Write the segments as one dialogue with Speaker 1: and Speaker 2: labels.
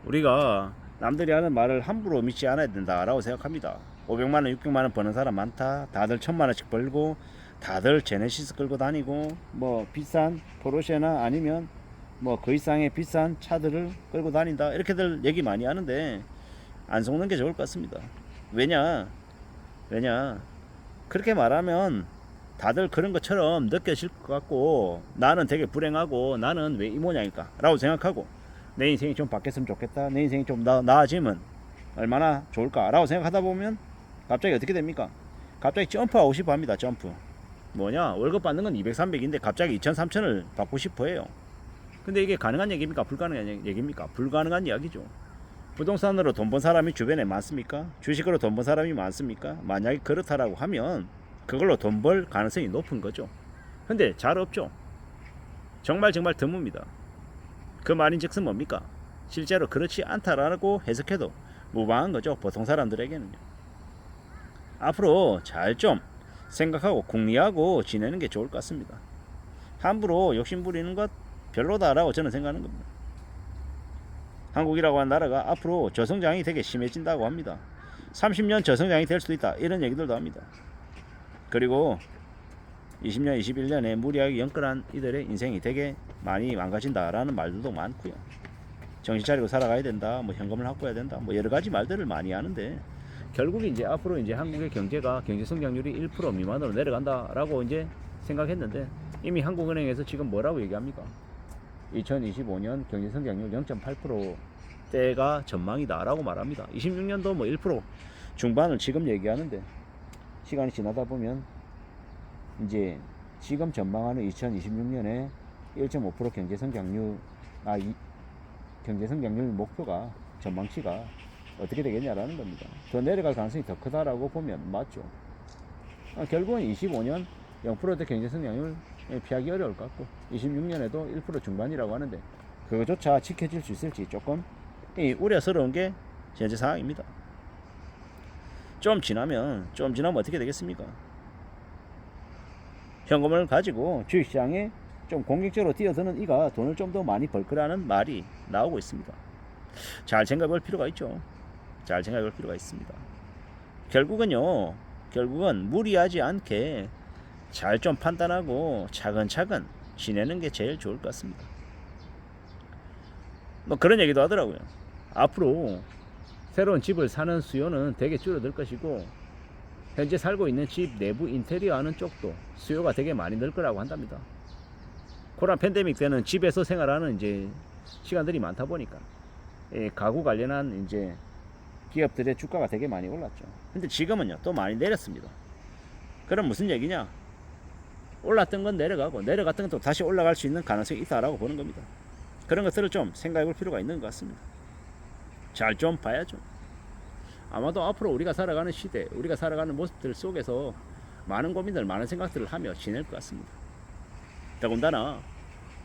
Speaker 1: 우리가 남들이 하는 말을 함부로 믿지 않아야 된다라고 생각합니다. 500만원 600만원 버는 사람 많다. 다들 1000만원씩 벌고 다들 제네시스 끌고 다니고 뭐 비싼 포르쉐나 아니면 뭐 그 이상의 비싼 차들을 끌고 다닌다, 이렇게들 얘기 많이 하는데 안 속는 게 좋을 것 같습니다. 왜냐 그렇게 말하면 다들 그런 것처럼 느껴질 것 같고, 나는 되게 불행하고 나는 왜 이 모양일까 라고 생각하고, 내 인생이 좀 바뀌었으면 좋겠다, 내 인생이 좀 나아지면 얼마나 좋을까 라고 생각하다 보면 갑자기 어떻게 됩니까? 갑자기 점프하고 싶어 합니다. 점프. 뭐냐, 월급 받는 건 200, 300인데 갑자기 2000, 3000을 받고 싶어 해요. 근데 이게 가능한 얘기입니까? 불가능한 얘기입니까? 불가능한 이야기죠. 부동산으로 돈 번 사람이 주변에 많습니까? 주식으로 돈 번 사람이 많습니까? 만약에 그렇다라고 하면 그걸로 돈 벌 가능성이 높은 거죠. 근데 잘 없죠. 정말 드뭅니다. 그 말인즉슨 뭡니까? 실제로 그렇지 않다라고 해석해도 무방한 거죠. 보통 사람들에게는요. 앞으로 잘 좀 생각하고 궁리하고 지내는 게 좋을 것 같습니다. 함부로 욕심 부리는 것 별로다라고 저는 생각하는 겁니다. 한국이라고 하는 나라가 앞으로 저성장이 되게 심해진다고 합니다. 30년 저성장이 될 수도 있다, 이런 얘기들도 합니다. 그리고 20년, 21년에 무리하게 연끌한 이들의 인생이 되게 많이 망가진다라는 말들도 많고요. 정신 차리고 살아가야 된다, 뭐 현금을 확보해야 된다, 뭐 여러 가지 말들을 많이 하는데, 결국 이제 앞으로 이제 한국의 경제가 경제 성장률이 1% 미만으로 내려간다라고 이제 생각했는데, 이미 한국은행에서 지금 뭐라고 얘기합니까? 2025년 경제 성장률 0.8%대가 전망이다라고 말합니다. 26년도 뭐 1% 중반을 지금 얘기하는데, 시간이 지나다 보면 이제 지금 전망하는 2026년에 1.5% 경제 성장률, 경제 성장률 목표가, 전망치가 어떻게 되겠냐라는 겁니다. 더 내려갈 가능성이 더 크다라고 보면 맞죠. 결국은 25년 0%대 경제 성장률 피하기 어려울 것 같고, 26년에도 1% 중반이라고 하는데 그거조차 지켜질 수 있을지 조금 우려스러운 게 현재 상황입니다. 좀 지나면 어떻게 되겠습니까? 현금을 가지고 주식시장에 좀 공격적으로 뛰어드는 이가 돈을 좀 더 많이 벌 거라는 말이 나오고 있습니다. 잘 생각해 볼 필요가 있죠. 잘 생각해 볼 필요가 있습니다. 결국은 무리하지 않게 잘 좀 판단하고 차근차근 지내는 게 제일 좋을 것 같습니다. 뭐 그런 얘기도 하더라고요. 앞으로 새로운 집을 사는 수요는 되게 줄어들 것이고, 현재 살고 있는 집 내부 인테리어 하는 쪽도 수요가 되게 많이 늘 거라고 한답니다. 코로나 팬데믹 때는 집에서 생활하는 이제 시간들이 많다 보니까 가구 관련한 이제 기업들의 주가가 되게 많이 올랐죠. 근데 지금은요, 또 많이 내렸습니다. 그럼 무슨 얘기냐? 올랐던 건 내려가고 내려갔던 건 또 다시 올라갈 수 있는 가능성이 있다라고 보는 겁니다. 그런 것들을 좀 생각해 볼 필요가 있는 것 같습니다. 잘 좀 봐야죠. 아마도 앞으로 우리가 살아가는 시대, 우리가 살아가는 모습들 속에서 많은 고민들, 많은 생각들을 하며 지낼 것 같습니다. 더군다나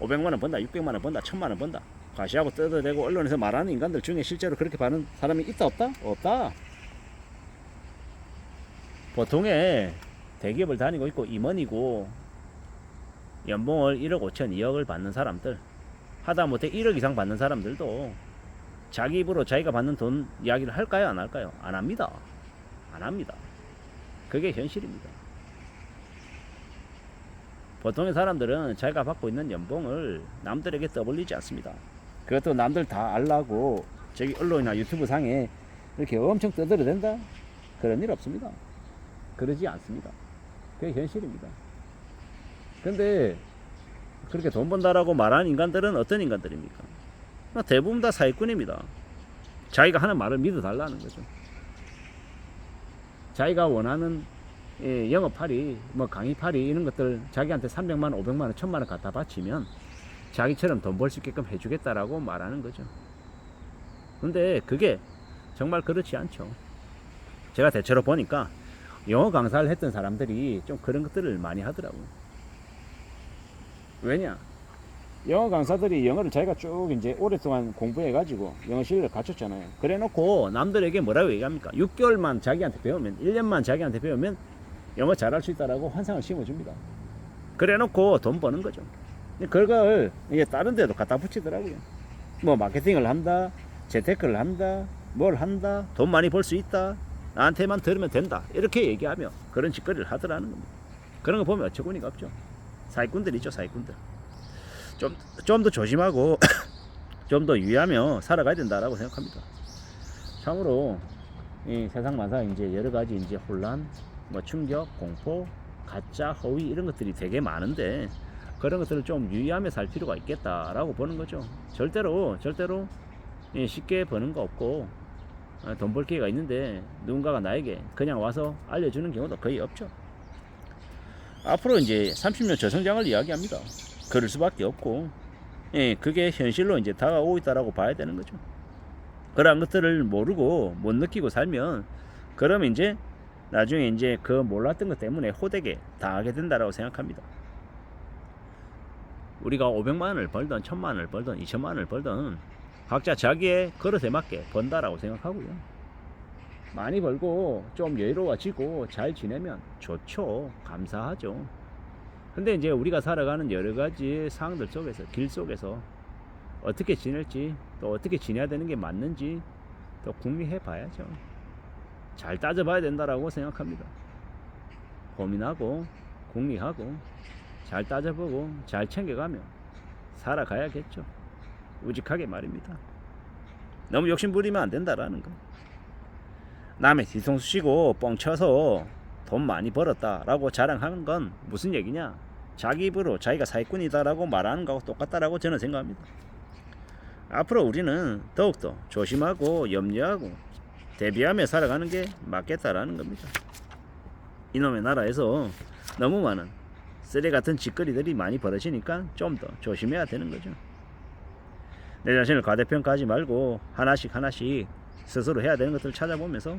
Speaker 1: 500만원 번다, 600만원 번다, 1000만원 번다 과시하고 떠들대고 언론에서 말하는 인간들 중에 실제로 그렇게 받는 사람이 있다 없다? 없다. 보통의 대기업을 다니고 있고 임원이고 연봉을 1억 5천 2억을 받는 사람들, 하다못해 1억 이상 받는 사람들도 자기 입으로 자기가 받는 돈 이야기를 할까요? 안 할까요? 안 합니다. 안 합니다. 그게 현실입니다. 보통의 사람들은 자기가 받고 있는 연봉을 남들에게 떠벌리지 않습니다. 그것도 남들 다 알라고 저기 언론이나 유튜브 상에 이렇게 엄청 떠들어댄다? 그런 일 없습니다. 그러지 않습니다. 그게 현실입니다. 근데 그렇게 돈 번다라고 말하는 인간들은 어떤 인간들입니까? 대부분 다 사기꾼입니다. 자기가 하는 말을 믿어달라는 거죠. 자기가 원하는 영업팔이, 뭐 강의팔이 이런 것들 자기한테 300만 원, 500만 원, 1000만 원 갖다 바치면 자기처럼 돈 벌 수 있게끔 해주겠다라고 말하는 거죠. 근데 그게 정말 그렇지 않죠. 제가 대체로 보니까 영어 강사를 했던 사람들이 좀 그런 것들을 많이 하더라고요. 왜냐? 영어 강사들이 영어를 자기가 쭉 이제 오랫동안 공부해가지고 영어 실력을 갖췄잖아요. 그래 놓고 남들에게 뭐라고 얘기합니까? 6개월만 자기한테 배우면, 1년만 자기한테 배우면 영어 잘할 수 있다라고 환상을 심어줍니다. 그래 놓고 돈 버는 거죠. 그걸 이제 다른 데도 갖다 붙이더라고요. 뭐 마케팅을 한다, 재테크를 한다, 뭘 한다, 돈 많이 벌 수 있다, 나한테만 들으면 된다, 이렇게 얘기하며 그런 짓거리를 하더라는 겁니다. 그런 거 보면 어처구니가 없죠. 사기꾼들이죠, 사기꾼들. 좀 더 조심하고 좀 더 유의하며 살아가야 된다라고 생각합니다. 참으로 이 세상 만사 이제 여러 가지 이제 혼란, 뭐 충격, 공포, 가짜, 허위 이런 것들이 되게 많은데 그런 것들을 좀 유의하며 살 필요가 있겠다라고 보는 거죠. 절대로 쉽게 버는 거 없고 돈 벌 기회가 있는데 누군가가 나에게 그냥 와서 알려주는 경우도 거의 없죠. 앞으로 이제 30년 저성장을 이야기합니다. 그럴 수밖에 없고, 그게 현실로 이제 다가오고 있다라고 봐야 되는 거죠. 그러한 것들을 모르고 못 느끼고 살면, 그러면 이제 나중에 이제 그 몰랐던 것 때문에 호되게 당하게 된다라고 생각합니다. 우리가 500만 원을 벌든 1000만 원을 벌든 2000만 원을 벌든 각자 자기의 그릇에 맞게 번다라고 생각하고요. 많이 벌고 좀 여유로워지고 잘 지내면 좋죠. 감사하죠. 근데 이제 우리가 살아가는 여러 가지 상황들 속에서, 길 속에서 어떻게 지낼지, 또 어떻게 지내야 되는 게 맞는지 또 궁리해 봐야죠. 잘 따져봐야 된다라고 생각합니다. 고민하고 궁리하고 잘 따져보고 잘 챙겨가며 살아가야겠죠. 우직하게 말입니다. 너무 욕심 부리면 안 된다라는 거. 남의 뒤통수 치고 뻥쳐서 돈 많이 벌었다라고 자랑하는 건 무슨 얘기냐? 자기 입으로 자기가 사기꾼이다라고 말하는 거하고 똑같다라고 저는 생각합니다. 앞으로 우리는 더욱더 조심하고 염려하고 대비하며 살아가는 게 맞겠다라는 겁니다. 이놈의 나라에서 너무 많은 쓰레기 같은 짓거리들이 많이 벌어지니까 좀 더 조심해야 되는 거죠. 내 자신을 과대평가하지 말고 하나씩 스스로 해야 되는 것들을 찾아보면서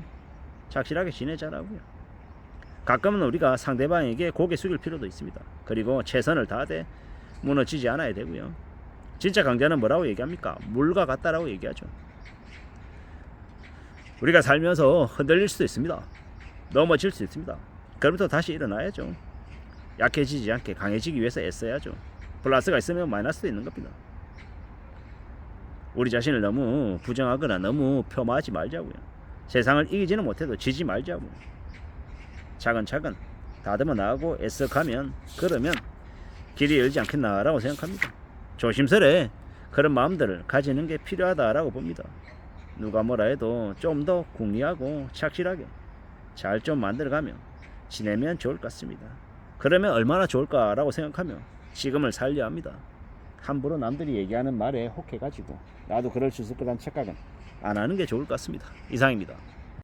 Speaker 1: 착실하게 지내자라고요. 가끔은 우리가 상대방에게 고개 숙일 필요도 있습니다. 그리고 최선을 다하되 무너지지 않아야 되고요. 진짜 강자는 뭐라고 얘기합니까? 물과 같다라고 얘기하죠. 우리가 살면서 흔들릴 수도 있습니다. 넘어질 수 있습니다. 그러면서 다시 일어나야죠. 약해지지 않게 강해지기 위해서 애써야죠. 플러스가 있으면 마이너스도 있는 겁니다. 우리 자신을 너무 부정하거나 너무 폄하하지 말자고요. 세상을 이기지는 못해도 지지 말자고요. 차근차근 다듬어 나가고 애써 가면, 그러면 길이 열지 않겠나라고 생각합니다. 조심스레 그런 마음들을 가지는 게 필요하다라고 봅니다. 누가 뭐라 해도 좀 더 궁리하고 착실하게 잘 좀 만들어가며 지내면 좋을 것 같습니다. 그러면 얼마나 좋을까라고 생각하며 지금을 살려 합니다. 함부로 남들이 얘기하는 말에 혹해가지고 나도 그럴 수 있을 거란 착각은 안 하는 게 좋을 것 같습니다. 이상입니다.